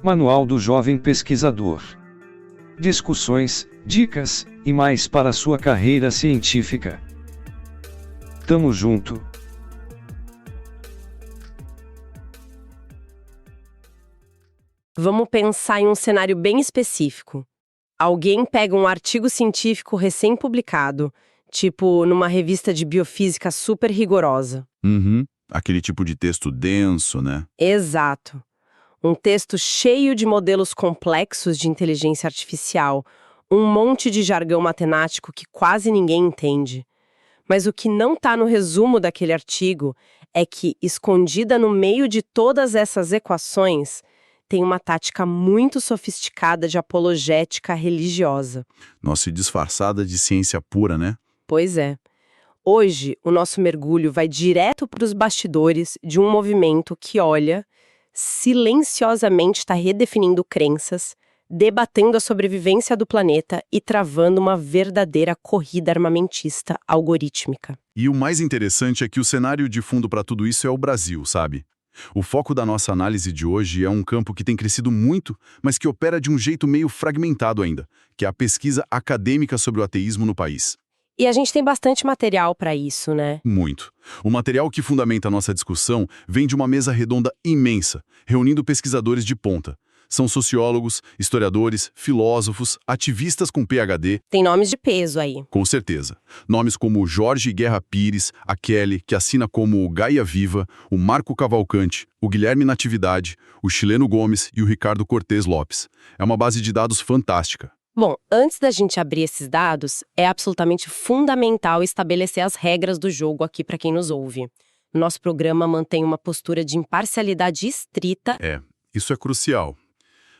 Manual do Jovem Pesquisador. Discussões, dicas e mais para sua carreira científica. Tamo junto. Vamos pensar em um cenário bem específico. Alguém pega um artigo científico recém-publicado, tipo numa revista de biofísica super rigorosa. Aquele tipo de texto denso, né? Exato. Um texto cheio de modelos complexos de inteligência artificial, um monte de jargão matemático que quase ninguém entende. Mas o que não está no resumo daquele artigo é que, escondida no meio de todas essas equações, tem uma tática muito sofisticada de apologética religiosa. Nossa, e disfarçada de ciência pura, né? Pois é. Hoje, o nosso mergulho vai direto para os bastidores de um movimento que, olha, silenciosamente está redefinindo crenças, debatendo a sobrevivência do planeta e travando uma verdadeira corrida armamentista algorítmica. E o mais interessante é que o cenário de fundo para tudo isso é o Brasil, sabe? O foco da nossa análise de hoje é um campo que tem crescido muito, mas que opera de um jeito meio fragmentado ainda, que é a pesquisa acadêmica sobre o ateísmo no país. E a gente tem bastante material para isso, né? Muito. O material que fundamenta a nossa discussão vem de uma mesa redonda imensa, reunindo pesquisadores de ponta. São sociólogos, historiadores, filósofos, ativistas com PhD. Tem nomes de peso aí. Com certeza. Nomes como Jorge Guerra Pires, a Kelly, que assina como o Gaia Viva, o Marco Cavalcante, o Guilherme Natividade, o Chileno Gomes e o Ricardo Cortez Lopes. É uma base de dados fantástica. Bom, antes da gente abrir esses dados, é absolutamente fundamental estabelecer as regras do jogo aqui para quem nos ouve. Nosso programa mantém uma postura de imparcialidade estrita. Isso é crucial.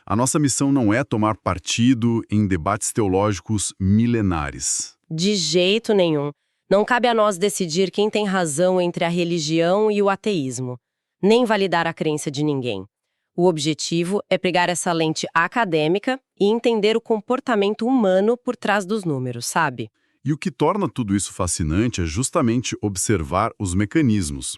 A nossa missão não é tomar partido em debates teológicos milenares. De jeito nenhum. Não cabe a nós decidir quem tem razão entre a religião e o ateísmo, nem validar a crença de ninguém. O objetivo é pegar essa lente acadêmica e entender o comportamento humano por trás dos números, sabe? E o que torna tudo isso fascinante é justamente observar os mecanismos.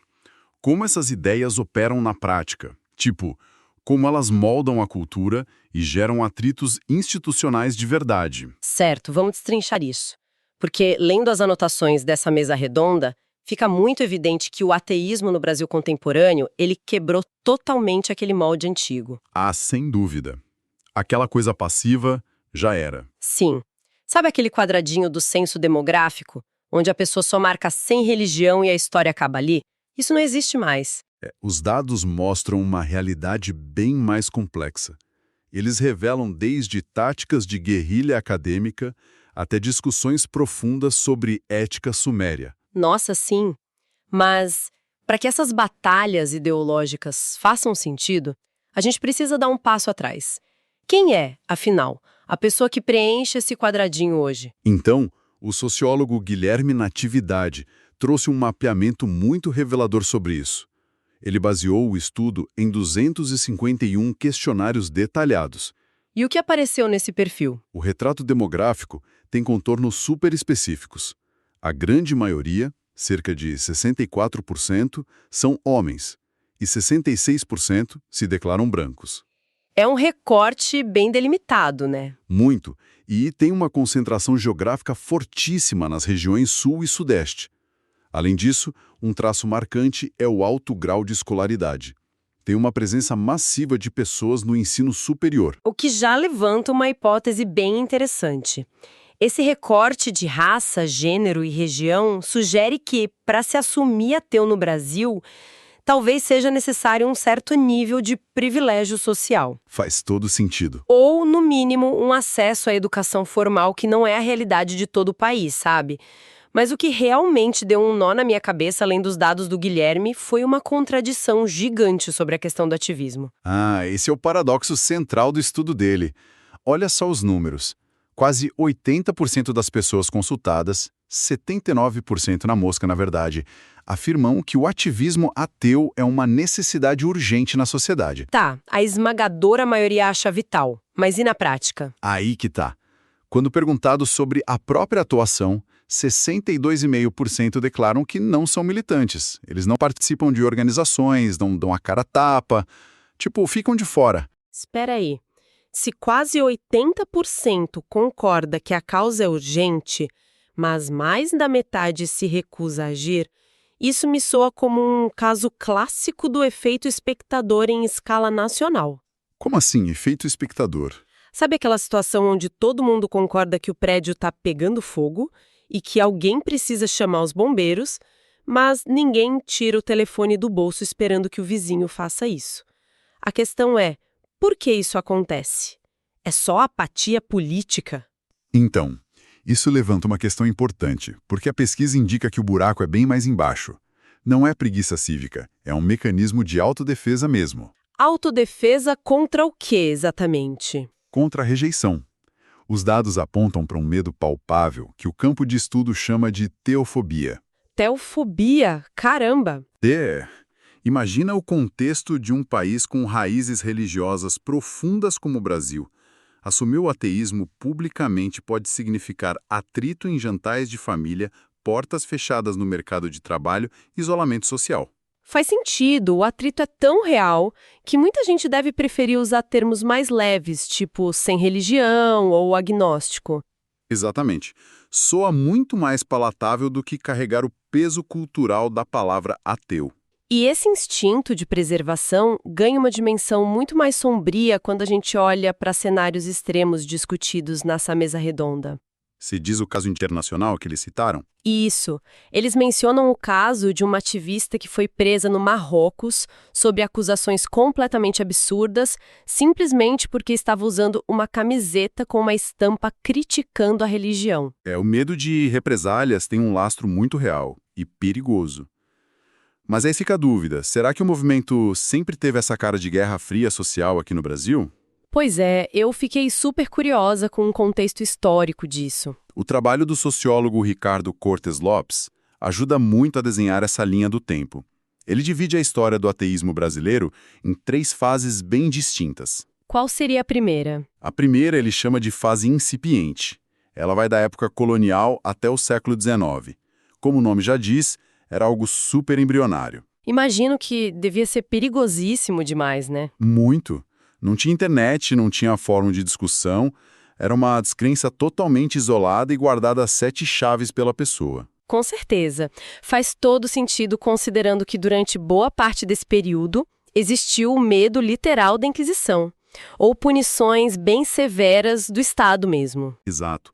Como essas ideias operam na prática. Tipo, como elas moldam a cultura e geram atritos institucionais de verdade. Certo, vamos destrinchar isso. Porque, lendo as anotações dessa mesa redonda, fica muito evidente que o ateísmo no Brasil contemporâneo, ele quebrou totalmente aquele molde antigo. Ah, sem dúvida. Aquela coisa passiva já era. Sim. Sabe aquele quadradinho do censo demográfico, onde a pessoa só marca sem religião e a história acaba ali? Isso não existe mais. Os dados mostram uma realidade bem mais complexa. Eles revelam desde táticas de guerrilha acadêmica até discussões profundas sobre ética suméria. Nossa, sim. Mas, para que essas batalhas ideológicas façam sentido, a gente precisa dar um passo atrás. Quem é, afinal, a pessoa que preenche esse quadradinho hoje? Então, o sociólogo Guilherme Natividade trouxe um mapeamento muito revelador sobre isso. Ele baseou o estudo em 251 questionários detalhados. E o que apareceu nesse perfil? O retrato demográfico tem contornos super específicos. A grande maioria, cerca de 64%, são homens, e 66% se declaram brancos. É um recorte bem delimitado, né? Muito, e tem uma concentração geográfica fortíssima nas regiões sul e sudeste. Além disso, um traço marcante é o alto grau de escolaridade. Tem uma presença massiva de pessoas no ensino superior. O que já levanta uma hipótese bem interessante. Esse recorte de raça, gênero e região sugere que, para se assumir ateu no Brasil, talvez seja necessário um certo nível de privilégio social. Faz todo sentido. Ou, no mínimo, um acesso à educação formal que não é a realidade de todo o país, sabe? Mas o que realmente deu um nó na minha cabeça, além dos dados do Guilherme, foi uma contradição gigante sobre a questão do ativismo. Ah, esse é o paradoxo central do estudo dele. Olha só os números. Quase 80% das pessoas consultadas, 79% na mosca, na verdade, afirmam que o ativismo ateu é uma necessidade urgente na sociedade. Tá, a esmagadora maioria acha vital, mas e na prática? Aí que tá. Quando perguntados sobre a própria atuação, 62,5% declaram que não são militantes. Eles não participam de organizações, não dão a cara a tapa, ficam de fora. Espera aí. Se quase 80% concorda que a causa é urgente, mas mais da metade se recusa a agir, isso me soa como um caso clássico do efeito espectador em escala nacional. Como assim, efeito espectador? Sabe aquela situação onde todo mundo concorda que o prédio está pegando fogo e que alguém precisa chamar os bombeiros, mas ninguém tira o telefone do bolso esperando que o vizinho faça isso? A questão é, por que isso acontece? É só apatia política? Então, isso levanta uma questão importante, porque a pesquisa indica que o buraco é bem mais embaixo. Não é preguiça cívica, é um mecanismo de autodefesa mesmo. Autodefesa contra o quê, exatamente? Contra a rejeição. Os dados apontam para um medo palpável que o campo de estudo chama de teofobia. Teofobia? Caramba! Imagina o contexto de um país com raízes religiosas profundas como o Brasil. Assumir o ateísmo publicamente pode significar atrito em jantares de família, portas fechadas no mercado de trabalho e isolamento social. Faz sentido, o atrito é tão real que muita gente deve preferir usar termos mais leves, tipo sem religião ou agnóstico. Exatamente. Soa muito mais palatável do que carregar o peso cultural da palavra ateu. E esse instinto de preservação ganha uma dimensão muito mais sombria quando a gente olha para cenários extremos discutidos nessa mesa redonda. Se diz o caso internacional que eles citaram? Isso. Eles mencionam o caso de uma ativista que foi presa no Marrocos sob acusações completamente absurdas, simplesmente porque estava usando uma camiseta com uma estampa criticando a religião. O medo de represálias tem um lastro muito real e perigoso. Mas aí fica a dúvida, será que o movimento sempre teve essa cara de guerra fria social aqui no Brasil? Pois é, eu fiquei super curiosa com o contexto histórico disso. O trabalho do sociólogo Ricardo Cortes Lopes ajuda muito a desenhar essa linha do tempo. Ele divide a história do ateísmo brasileiro em 3 fases bem distintas. Qual seria a primeira? A primeira ele chama de fase incipiente. Ela vai da época colonial até o século XIX. Como o nome já diz, era algo super embrionário. Imagino que devia ser perigosíssimo demais, né? Muito. Não tinha internet, não tinha fórum de discussão. Era uma descrença totalmente isolada e guardada a 7 chaves pela pessoa. Com certeza. Faz todo sentido considerando que durante boa parte desse período existiu o medo literal da Inquisição, ou punições bem severas do Estado mesmo. Exato.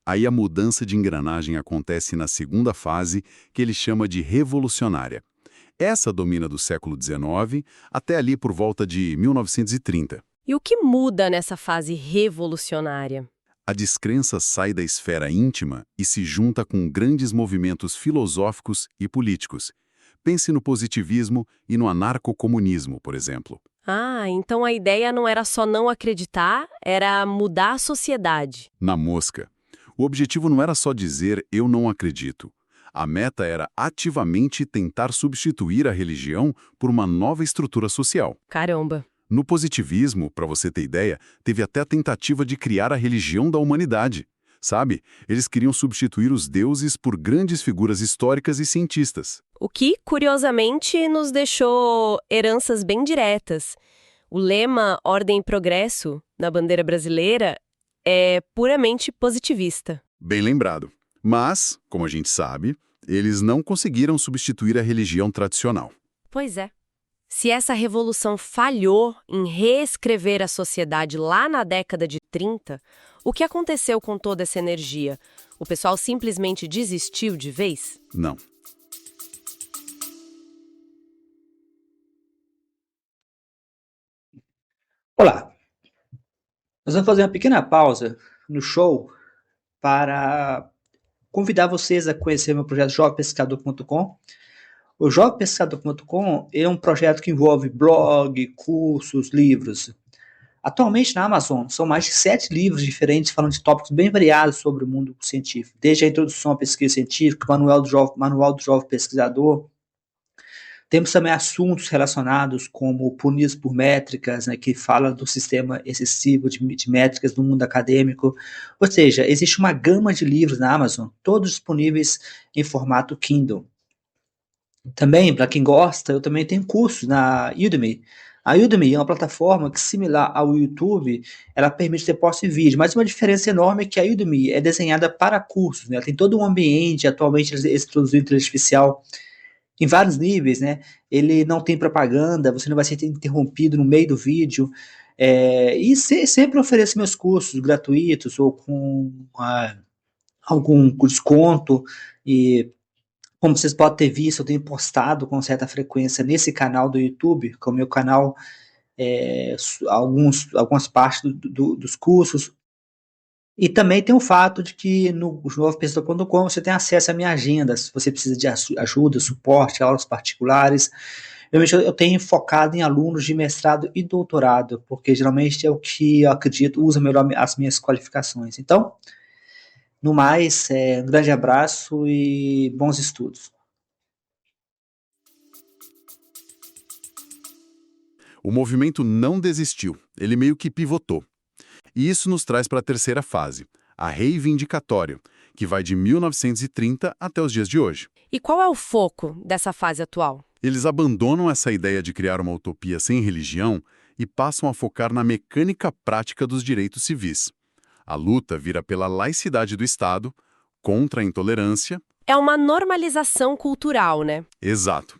Aí a mudança de engrenagem acontece na segunda fase, que ele chama de revolucionária. Essa domina do século XIX até ali por volta de 1930. E o que muda nessa fase revolucionária? A descrença sai da esfera íntima e se junta com grandes movimentos filosóficos e políticos. Pense no positivismo e no anarcocomunismo, por exemplo. Ah, então a ideia não era só não acreditar, era mudar a sociedade. Na mosca. O objetivo não era só dizer eu não acredito. A meta era ativamente tentar substituir a religião por uma nova estrutura social. Caramba. No positivismo, para você ter ideia, teve até a tentativa de criar a religião da humanidade. Sabe? Eles queriam substituir os deuses por grandes figuras históricas e cientistas. O que, curiosamente, nos deixou heranças bem diretas. O lema Ordem e Progresso, na bandeira brasileira, é puramente positivista. Bem lembrado. Mas, como a gente sabe, eles não conseguiram substituir a religião tradicional. Pois é. Se essa revolução falhou em reescrever a sociedade lá na década de 30, o que aconteceu com toda essa energia? O pessoal simplesmente desistiu de vez? Não. Olá, nós vamos fazer uma pequena pausa no show para convidar vocês a conhecer meu projeto jovempesquisador.com. O jovempesquisador.com é um projeto que envolve blog, cursos, livros. Atualmente na Amazon são mais de 7 livros diferentes falando de tópicos bem variados sobre o mundo científico, desde a introdução à pesquisa científica, manual do jovem pesquisador. Temos também assuntos relacionados como punidos por métricas, né, que fala do sistema excessivo de métricas no mundo acadêmico. Ou seja, existe uma gama de livros na Amazon, todos disponíveis em formato Kindle. Também, para quem gosta, eu também tenho cursos na Udemy. A Udemy é uma plataforma que, similar ao YouTube, ela permite depósito de vídeo, mas uma diferença enorme é que a Udemy é desenhada para cursos, né? Ela tem todo um ambiente, atualmente eles produziram inteligência artificial em vários níveis, né? Ele não tem propaganda, você não vai ser interrompido no meio do vídeo, sempre ofereço meus cursos gratuitos ou com algum desconto, e como vocês podem ter visto, eu tenho postado com certa frequência nesse canal do YouTube, que é o meu canal, algumas partes dos cursos. E também tem o fato de que no novopesquisador.com você tem acesso à minha agenda, se você precisa de ajuda, suporte, aulas particulares. Eu tenho focado em alunos de mestrado e doutorado, porque geralmente é o que eu acredito usa melhor as minhas qualificações. Então, no mais, um grande abraço e bons estudos. O movimento não desistiu, ele meio que pivotou. E isso nos traz para a terceira fase, a reivindicatória, que vai de 1930 até os dias de hoje. E qual é o foco dessa fase atual? Eles abandonam essa ideia de criar uma utopia sem religião e passam a focar na mecânica prática dos direitos civis. A luta vira pela laicidade do Estado, contra a intolerância. É uma normalização cultural, né? Exato.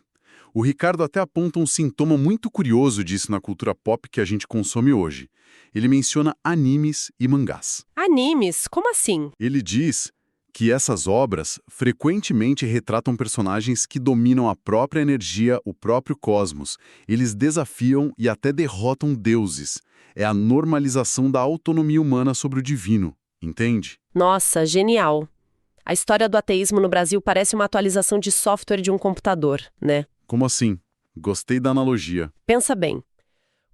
O Ricardo até aponta um sintoma muito curioso disso na cultura pop que a gente consome hoje. Ele menciona animes e mangás. Animes? Como assim? Ele diz que essas obras frequentemente retratam personagens que dominam a própria energia, o próprio cosmos. Eles desafiam e até derrotam deuses. É a normalização da autonomia humana sobre o divino, entende? Nossa, genial. A história do ateísmo no Brasil parece uma atualização de software de um computador, né? Como assim? Gostei da analogia. Pensa bem.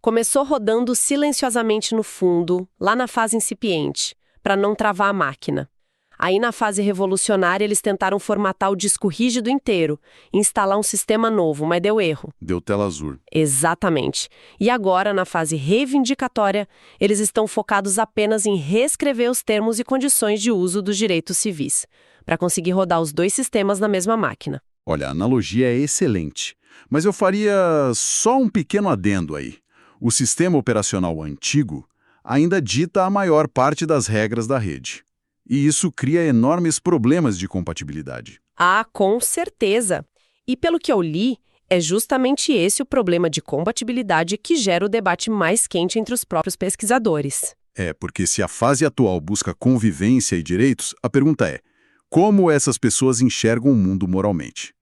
Começou rodando silenciosamente no fundo, lá na fase incipiente, para não travar a máquina. Aí, na fase revolucionária, eles tentaram formatar o disco rígido inteiro, instalar um sistema novo, mas deu erro. Deu tela azul. Exatamente. E agora, na fase reivindicatória, eles estão focados apenas em reescrever os termos e condições de uso dos direitos civis, para conseguir rodar os dois sistemas na mesma máquina. Olha, a analogia é excelente, mas eu faria só um pequeno adendo aí. O sistema operacional antigo ainda dita a maior parte das regras da rede. E isso cria enormes problemas de compatibilidade. Ah, com certeza. E pelo que eu li, é justamente esse o problema de compatibilidade que gera o debate mais quente entre os próprios pesquisadores. Porque se a fase atual busca convivência e direitos, a pergunta é: como essas pessoas enxergam o mundo moralmente?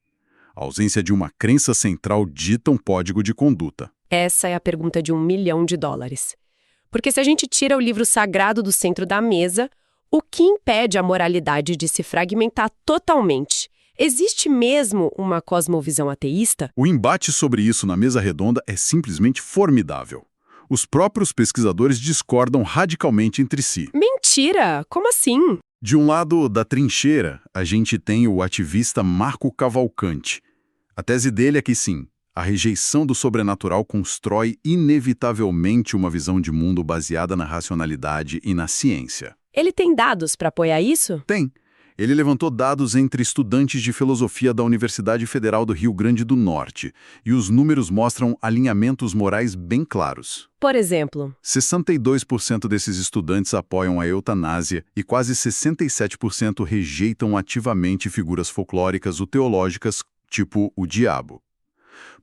A ausência de uma crença central dita um código de conduta. Essa é a pergunta de $1 milhão. Porque se a gente tira o livro sagrado do centro da mesa, o que impede a moralidade de se fragmentar totalmente? Existe mesmo uma cosmovisão ateísta? O embate sobre isso na mesa redonda é simplesmente formidável. Os próprios pesquisadores discordam radicalmente entre si. Mentira! Como assim? De um lado da trincheira, a gente tem o ativista Marco Cavalcante. A tese dele é que sim, a rejeição do sobrenatural constrói inevitavelmente uma visão de mundo baseada na racionalidade e na ciência. Ele tem dados para apoiar isso? Tem. Ele levantou dados entre estudantes de filosofia da Universidade Federal do Rio Grande do Norte, e os números mostram alinhamentos morais bem claros. Por exemplo? 62% desses estudantes apoiam a eutanásia e quase 67% rejeitam ativamente figuras folclóricas ou teológicas, tipo o diabo.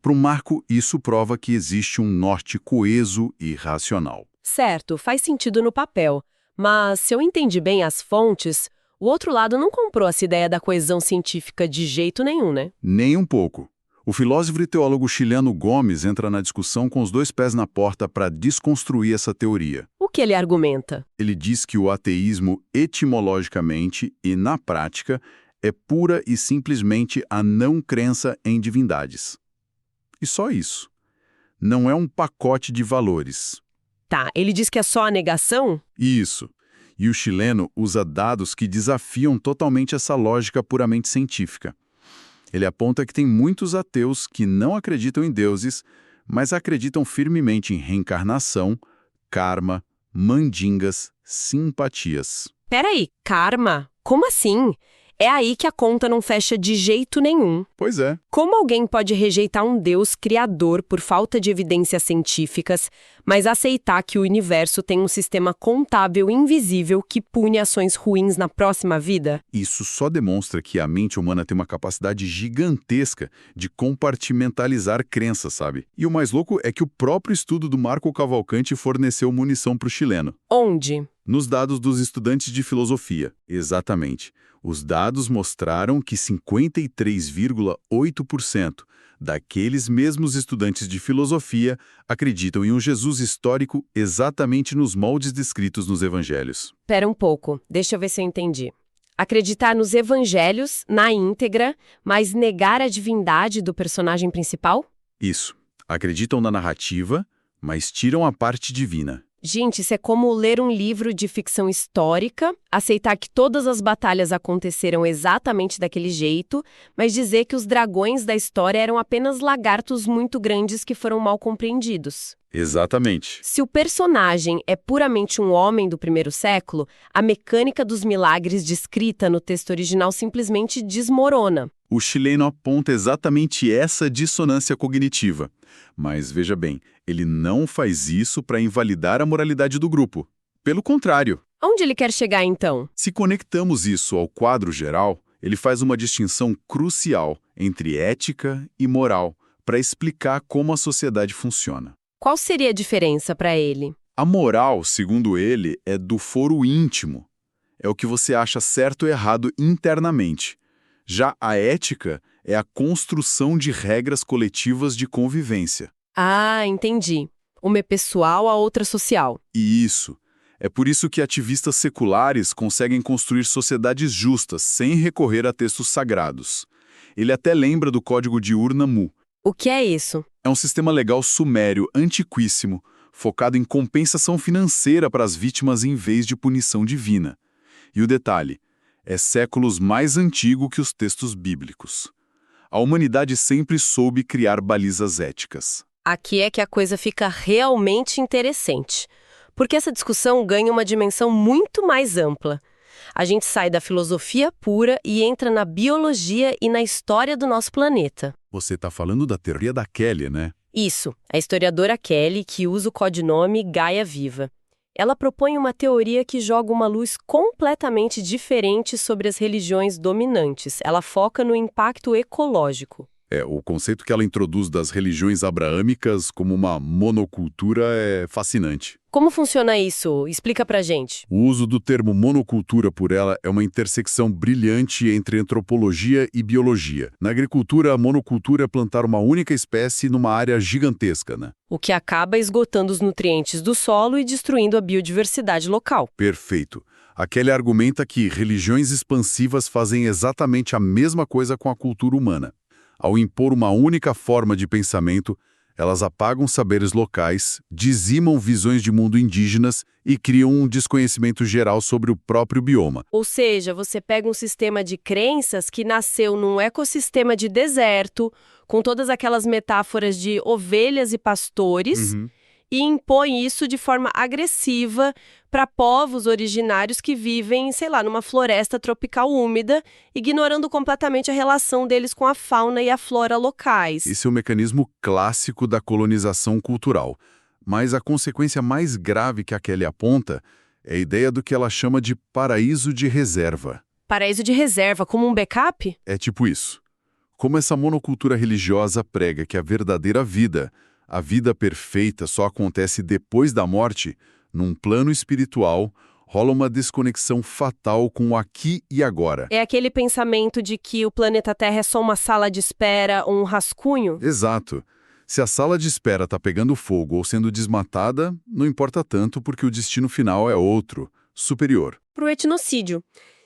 Para o Marco, isso prova que existe um norte coeso e racional. Certo, faz sentido no papel. Mas, se eu entendi bem as fontes, o outro lado não comprou essa ideia da coesão científica de jeito nenhum, né? Nem um pouco. O filósofo e teólogo chileno Gomes entra na discussão com os dois pés na porta para desconstruir essa teoria. O que ele argumenta? Ele diz que o ateísmo, etimologicamente e na prática, é pura e simplesmente a não crença em divindades. E só isso. Não é um pacote de valores. Tá, ele diz que é só a negação? Isso. E o chileno usa dados que desafiam totalmente essa lógica puramente científica. Ele aponta que tem muitos ateus que não acreditam em deuses, mas acreditam firmemente em reencarnação, karma, mandingas, simpatias. Peraí, karma? Como assim? É aí que a conta não fecha de jeito nenhum. Pois é. Como alguém pode rejeitar um Deus criador por falta de evidências científicas, mas aceitar que o universo tem um sistema contábil invisível que pune ações ruins na próxima vida? Isso só demonstra que a mente humana tem uma capacidade gigantesca de compartimentalizar crenças, sabe? E o mais louco é que o próprio estudo do Marco Cavalcanti forneceu munição para o chileno. Onde? Nos dados dos estudantes de filosofia. Exatamente. Os dados mostraram que 53,8% daqueles mesmos estudantes de filosofia acreditam em um Jesus histórico exatamente nos moldes descritos nos evangelhos. Pera um pouco, deixa eu ver se eu entendi. Acreditar nos evangelhos, na íntegra, mas negar a divindade do personagem principal? Isso. Acreditam na narrativa, mas tiram a parte divina. Gente, isso é como ler um livro de ficção histórica, aceitar que todas as batalhas aconteceram exatamente daquele jeito, mas dizer que os dragões da história eram apenas lagartos muito grandes que foram mal compreendidos. Exatamente. Se o personagem é puramente um homem do primeiro século, a mecânica dos milagres descrita no texto original simplesmente desmorona. O chileno aponta exatamente essa dissonância cognitiva. Mas veja bem, ele não faz isso para invalidar a moralidade do grupo. Pelo contrário. Aonde ele quer chegar, então? Se conectamos isso ao quadro geral, ele faz uma distinção crucial entre ética e moral para explicar como a sociedade funciona. Qual seria a diferença para ele? A moral, segundo ele, é do foro íntimo. É o que você acha certo ou errado internamente. Já a ética é a construção de regras coletivas de convivência. Ah, entendi. Uma é pessoal, a outra social. E isso. É por isso que ativistas seculares conseguem construir sociedades justas sem recorrer a textos sagrados. Ele até lembra do código de Ur-Nammu. O que é isso? É um sistema legal sumério, antiquíssimo, focado em compensação financeira para as vítimas em vez de punição divina. E o detalhe, é séculos mais antigo que os textos bíblicos. A humanidade sempre soube criar balizas éticas. Aqui é que a coisa fica realmente interessante, porque essa discussão ganha uma dimensão muito mais ampla. A gente sai da filosofia pura e entra na biologia e na história do nosso planeta. Você está falando da teoria da Kelly, né? Isso, a historiadora Kelly, que usa o codinome Gaia Viva. Ela propõe uma teoria que joga uma luz completamente diferente sobre as religiões dominantes. Ela foca no impacto ecológico. O conceito que ela introduz das religiões abraâmicas como uma monocultura é fascinante. Como funciona isso? Explica pra gente. O uso do termo monocultura por ela é uma intersecção brilhante entre antropologia e biologia. Na agricultura, a monocultura é plantar uma única espécie numa área gigantesca, né? O que acaba esgotando os nutrientes do solo e destruindo a biodiversidade local. Perfeito. A Kelly argumenta que religiões expansivas fazem exatamente a mesma coisa com a cultura humana. Ao impor uma única forma de pensamento, elas apagam saberes locais, dizimam visões de mundo indígenas e criam um desconhecimento geral sobre o próprio bioma. Ou seja, você pega um sistema de crenças que nasceu num ecossistema de deserto, com todas aquelas metáforas de ovelhas e pastores, e impõe isso de forma agressiva para povos originários que vivem, sei lá, numa floresta tropical úmida, ignorando completamente a relação deles com a fauna e a flora locais. Esse é o mecanismo clássico da colonização cultural. Mas a consequência mais grave que a Kelly aponta é a ideia do que ela chama de paraíso de reserva. Paraíso de reserva, como um backup? É tipo isso. Como essa monocultura religiosa prega que a verdadeira vida, a vida perfeita, só acontece depois da morte, num plano espiritual, rola uma desconexão fatal com o aqui e agora. É aquele pensamento de que o planeta Terra é só uma sala de espera ou um rascunho? Exato. Se a sala de espera está pegando fogo ou sendo desmatada, não importa tanto porque o destino final é outro, superior. Para o etnocídio.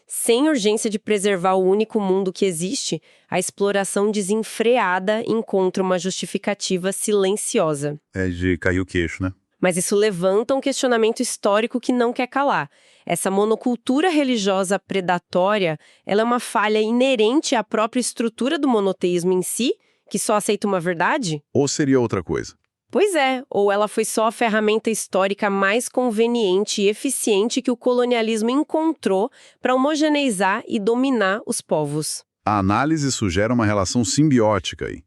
Sem urgência de preservar o único mundo que existe, a exploração desenfreada encontra uma justificativa silenciosa. É de cair o queixo, né? Mas isso levanta um questionamento histórico que não quer calar. Essa monocultura religiosa predatória, ela é uma falha inerente à própria estrutura do monoteísmo em si, que só aceita uma verdade? Ou seria outra coisa? Pois é, ou ela foi só a ferramenta histórica mais conveniente e eficiente que o colonialismo encontrou para homogeneizar e dominar os povos. A análise sugere uma relação simbiótica aí.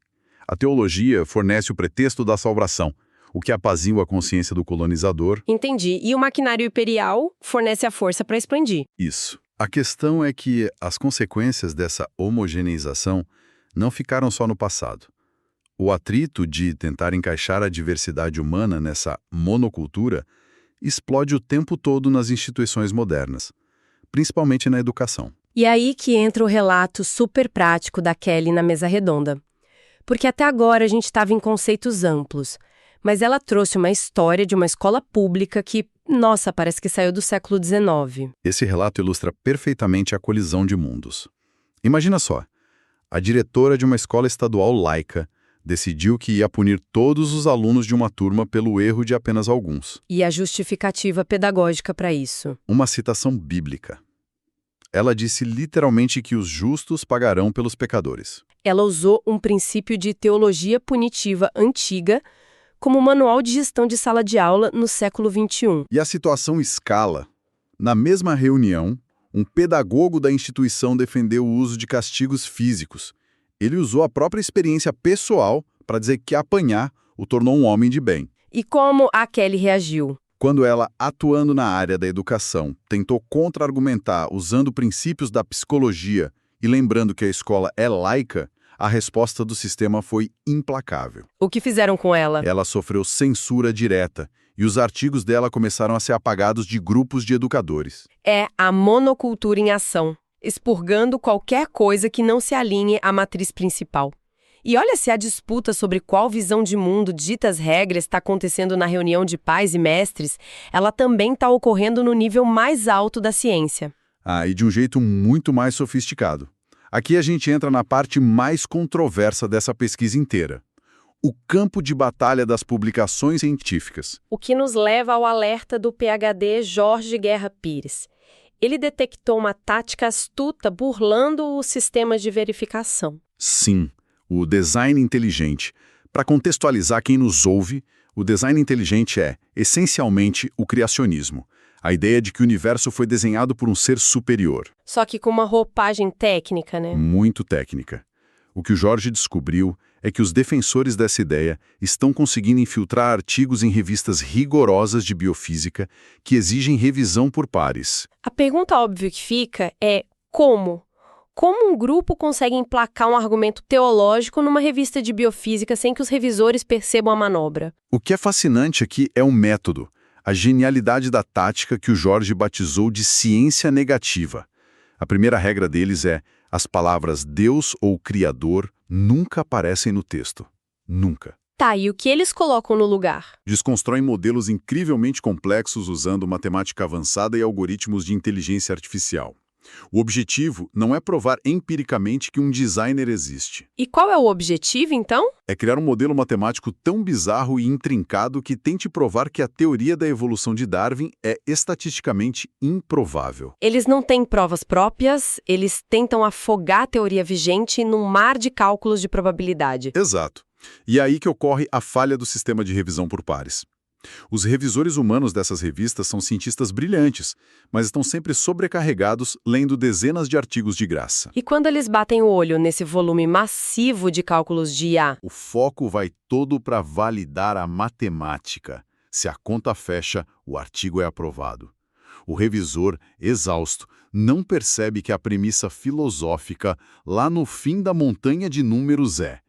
A teologia fornece o pretexto da salvação, o que apazigua a consciência do colonizador. Entendi. E o maquinário imperial fornece a força para expandir. Isso. A questão é que as consequências dessa homogeneização não ficaram só no passado. O atrito de tentar encaixar a diversidade humana nessa monocultura explode o tempo todo nas instituições modernas, principalmente na educação. E aí que entra o relato super prático da Kelly na mesa redonda. Porque até agora a gente estava em conceitos amplos, mas ela trouxe uma história de uma escola pública que, nossa, parece que saiu do século XIX. Esse relato ilustra perfeitamente a colisão de mundos. Imagina só, a diretora de uma escola estadual laica decidiu que ia punir todos os alunos de uma turma pelo erro de apenas alguns. E a justificativa pedagógica para isso? Uma citação bíblica. Ela disse literalmente que os justos pagarão pelos pecadores. Ela usou um princípio de teologia punitiva antiga como manual de gestão de sala de aula no século XXI. E a situação escala. Na mesma reunião, um pedagogo da instituição defendeu o uso de castigos físicos. Ele usou a própria experiência pessoal para dizer que apanhar o tornou um homem de bem. E como a Kelly reagiu? Quando ela, atuando na área da educação, tentou contra-argumentar usando princípios da psicologia e lembrando que a escola é laica, a resposta do sistema foi implacável. O que fizeram com ela? Ela sofreu censura direta e os artigos dela começaram a ser apagados de grupos de educadores. É a monocultura em ação, expurgando qualquer coisa que não se alinhe à matriz principal. E olha se a disputa sobre qual visão de mundo dita as regras está acontecendo na reunião de pais e mestres, ela também está ocorrendo no nível mais alto da ciência. E de um jeito muito mais sofisticado. Aqui a gente entra na parte mais controversa dessa pesquisa inteira. O campo de batalha das publicações científicas. O que nos leva ao alerta do PhD Jorge Guerra Pires. Ele detectou uma tática astuta burlando os sistemas de verificação. Sim, o design inteligente. Para contextualizar quem nos ouve, o design inteligente é, essencialmente, o criacionismo. A ideia de que o universo foi desenhado por um ser superior. Só que com uma roupagem técnica, né? Muito técnica. O que o Jorge descobriu é que os defensores dessa ideia estão conseguindo infiltrar artigos em revistas rigorosas de biofísica que exigem revisão por pares. A pergunta óbvia que fica é como? Como um grupo consegue emplacar um argumento teológico numa revista de biofísica sem que os revisores percebam a manobra? O que é fascinante aqui é o método, a genialidade da tática que o Jorge batizou de ciência negativa. A primeira regra deles é: as palavras Deus ou Criador nunca aparecem no texto. Nunca. Tá, e o que eles colocam no lugar? Desconstroem modelos incrivelmente complexos usando matemática avançada e algoritmos de inteligência artificial. O objetivo não é provar empiricamente que um designer existe. E qual é o objetivo, então? É criar um modelo matemático tão bizarro e intrincado que tente provar que a teoria da evolução de Darwin é estatisticamente improvável. Eles não têm provas próprias, eles tentam afogar a teoria vigente num mar de cálculos de probabilidade. Exato. E é aí que ocorre a falha do sistema de revisão por pares. Os revisores humanos dessas revistas são cientistas brilhantes, mas estão sempre sobrecarregados lendo dezenas de artigos de graça. E quando eles batem o olho nesse volume massivo de cálculos de IA? O foco vai todo para validar a matemática. Se a conta fecha, o artigo é aprovado. O revisor, exausto, não percebe que a premissa filosófica lá no fim da montanha de números é: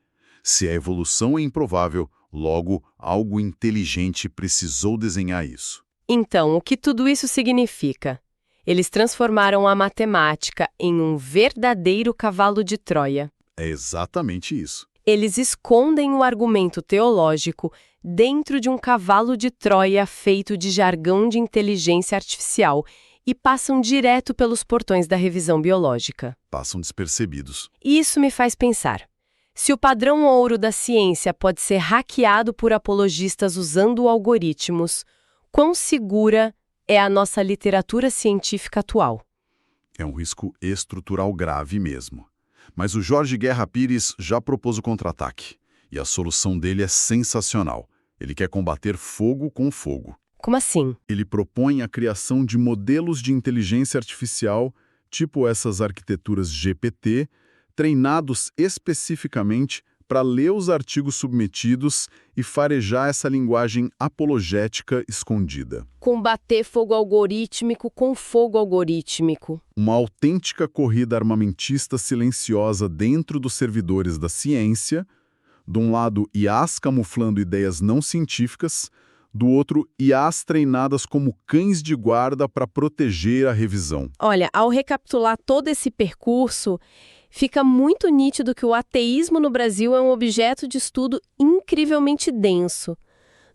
se a evolução é improvável, logo, algo inteligente precisou desenhar isso. Então, o que tudo isso significa? Eles transformaram a matemática em um verdadeiro cavalo de Troia. É exatamente isso. Eles escondem o argumento teológico dentro de um cavalo de Troia feito de jargão de inteligência artificial e passam direto pelos portões da revisão biológica. Passam despercebidos. Isso me faz pensar. Se o padrão ouro da ciência pode ser hackeado por apologistas usando algoritmos, quão segura é a nossa literatura científica atual? É um risco estrutural grave mesmo. Mas o Jorge Guerra Pires já propôs o contra-ataque. E a solução dele é sensacional. Ele quer combater fogo com fogo. Como assim? Ele propõe a criação de modelos de inteligência artificial, tipo essas arquiteturas GPT, treinados especificamente para ler os artigos submetidos e farejar essa linguagem apologética escondida. Combater fogo algorítmico com fogo algorítmico. Uma autêntica corrida armamentista silenciosa dentro dos servidores da ciência, de um lado IAs camuflando ideias não científicas, do outro IAs treinadas como cães de guarda para proteger a revisão. Olha, ao recapitular todo esse percurso, fica muito nítido que o ateísmo no Brasil é um objeto de estudo incrivelmente denso.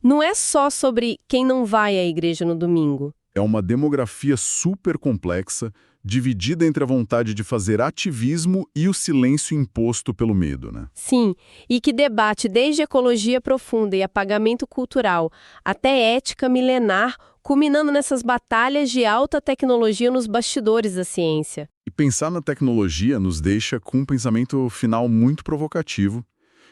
Não é só sobre quem não vai à igreja no domingo. É uma demografia super complexa, dividida entre a vontade de fazer ativismo e o silêncio imposto pelo medo, né? Sim, e que debate desde ecologia profunda e apagamento cultural até ética milenar, culminando nessas batalhas de alta tecnologia nos bastidores da ciência. E pensar na tecnologia nos deixa com um pensamento final muito provocativo,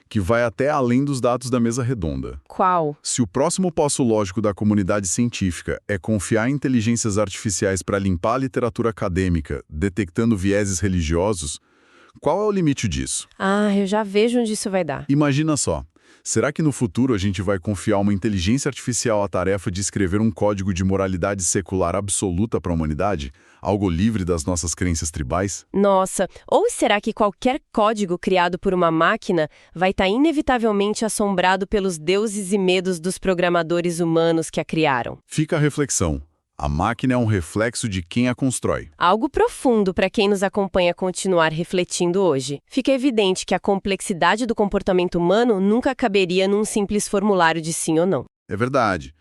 que vai até além dos dados da mesa redonda. Qual? Se o próximo passo lógico da comunidade científica é confiar em inteligências artificiais para limpar a literatura acadêmica, detectando vieses religiosos, qual é o limite disso? Ah, eu já vejo onde isso vai dar. Imagina só, será que no futuro a gente vai confiar uma inteligência artificial à tarefa de escrever um código de moralidade secular absoluta para a humanidade? Algo livre das nossas crenças tribais? Nossa, ou será que qualquer código criado por uma máquina vai estar inevitavelmente assombrado pelos deuses e medos dos programadores humanos que a criaram? Fica a reflexão. A máquina é um reflexo de quem a constrói. Algo profundo para quem nos acompanha continuar refletindo hoje. Fica evidente que a complexidade do comportamento humano nunca caberia num simples formulário de sim ou não. É verdade.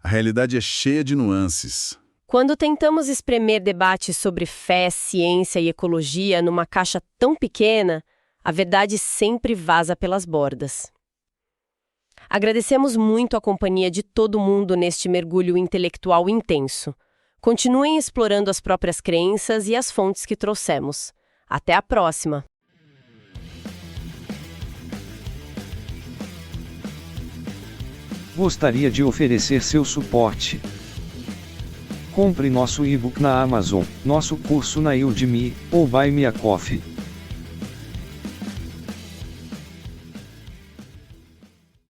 A realidade é cheia de nuances. Quando tentamos espremer debates sobre fé, ciência e ecologia numa caixa tão pequena, a verdade sempre vaza pelas bordas. Agradecemos muito a companhia de todo mundo neste mergulho intelectual intenso. Continuem explorando as próprias crenças e as fontes que trouxemos. Até a próxima! Gostaria de oferecer seu suporte. Compre nosso e-book na Amazon, nosso curso na Udemy, ou Buy Me a Coffee.